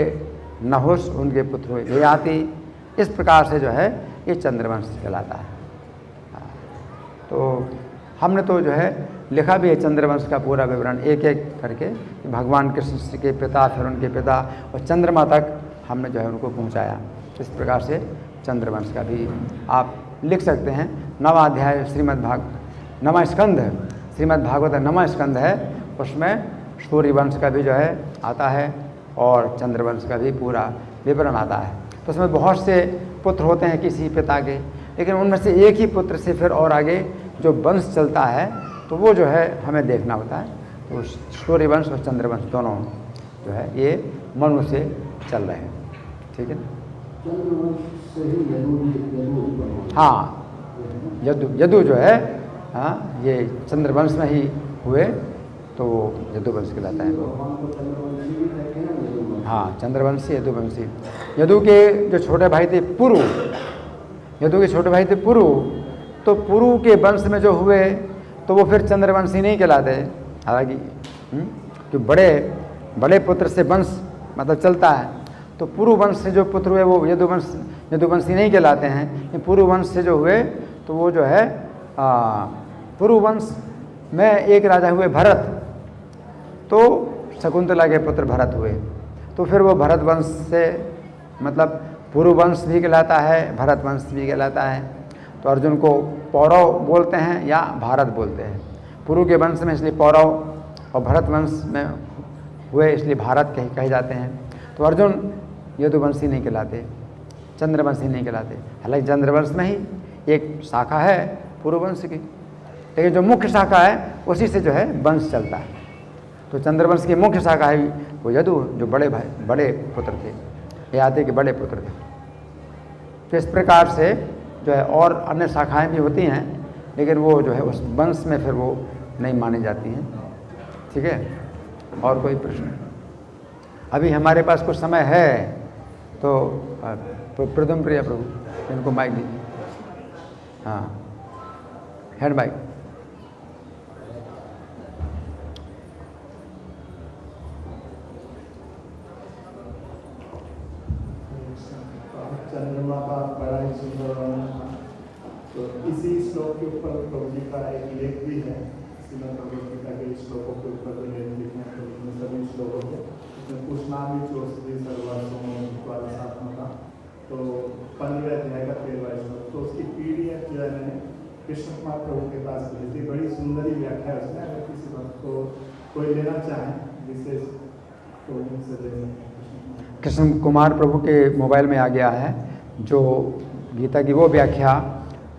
नहुष, उनके पुत्र हुए ययाति। इस प्रकार से जो है ये चंद्रवंश कहलाता है। तो हमने तो जो है लिखा भी है चंद्रवंश का पूरा विवरण एक एक करके, भगवान कृष्ण के पिता, फिर उनके पिता और चंद्रमा तक हमने जो है उनको पहुंचाया। इस प्रकार से चंद्रवंश का भी आप लिख सकते हैं। 9वां अध्याय नवा स्कंध श्रीमद् भागवत 9वां स्कंध है, उसमें सूर्यवंश का भी जो है आता है और चंद्रवंश का भी पूरा विवरण आता है। तो उसमें बहुत से पुत्र होते हैं किसी पिता के, लेकिन उनमें से एक ही पुत्र से फिर और आगे जो वंश चलता है तो वो जो है हमें देखना होता है। तो सूर्यवंश और चंद्रवंश दोनों जो है ये मनु से चल रहे हैं, ठीक है। हाँ, यदु जो है, हाँ, ये चंद्रवंश में ही हुए तो यदुवंश कहलाता है। हाँ, चंद्रवंशी यदुवंशी। यदु के जो छोटे भाई थे पुरु, यदु के छोटे भाई थे पुरु, तो पुरु के वंश में जो हुए तो वो फिर चंद्रवंशी नहीं कहलाते। हालांकि जो बड़े पुत्र से वंश मतलब चलता है, तो पुरु वंश से जो पुत्र हुए वो यदुवंशी नहीं कहलाते हैं। पुरु वंश से जो हुए तो वो जो है पुरु वंश में एक राजा हुए भरत, तो शकुंतला के पुत्र भरत हुए। तो फिर वो भरत वंश से मतलब पुरु वंश भी कहलाता है, भरत वंश भी कहलाता है। तो अर्जुन को पौरव बोलते हैं या भारत बोलते हैं। पुरु के वंश में इसलिए पौरव, और भरत वंश में हुए इसलिए भारत कहे जाते हैं। तो अर्जुन यदुवंशी नहीं कहलाते, चंद्रवंशी नहीं कहलाते। हालांकि चंद्रवंश में ही एक शाखा है पुरुवंश की, लेकिन जो मुख्य शाखा है उसी से जो है वंश चलता है। तो चंद्रवंश की मुख्य शाखा है वो यदु, जो बड़े पुत्र थे, ययाति के बड़े पुत्र थे। तो इस प्रकार से जो है और अन्य शाखाएं भी होती हैं, लेकिन वो जो है उस वंश में फिर वो नहीं मानी जाती हैं, ठीक है। और कोई प्रश्न? अभी हमारे पास कुछ समय है, तो प्रथम प्रिया प्रभु इनको माइक दीजिए। हाँ, हैंड माइक। चंद्रमा का बड़ा ही सुंदर वर्णन था। तो इसी श्लोक के ऊपर प्रभु जी का एक लेख भी है, श्रीमद् भगवद गीता के श्लोकों के ऊपर जो लेख लिखे हैं, तो उसमें सभी श्लोकों को उसमें पुष्णामी चोस्ती सर्वात्मका, तो 15वें अध्याय का 13वां श्लोक। तो उसकी पीडीएफ जो है मैंने कृष्ण कुमार प्रभु के पास भेजी थी। बड़ी सुंदर ही व्याख्या है उसमें, अगर किसी वक्त को कोई लेना चाहें विशेष तो उनसे ले सकते हैं। कृष्ण कुमार प्रभु के मोबाइल में आ गया है जो गीता की वो व्याख्या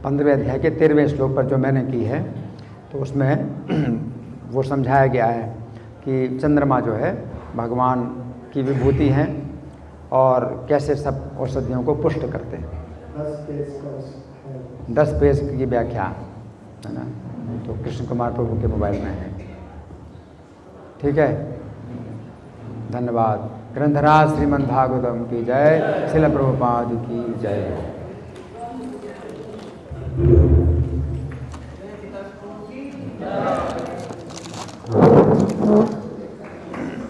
15वें अध्याय के 13वें श्लोक पर जो मैंने की है। तो उसमें वो समझाया गया है कि चंद्रमा जो है भगवान की विभूति हैं और कैसे सब औषधियों को पुष्ट करते हैं। 10 पेज की व्याख्या है ना, तो कृष्ण कुमार प्रभु के मोबाइल में है, ठीक है। धन्यवाद। ग्रंथराज श्रीमद् भागवतम की जय, श्रील प्रभुपाद की जय।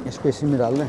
इसको इसी में डाल दें।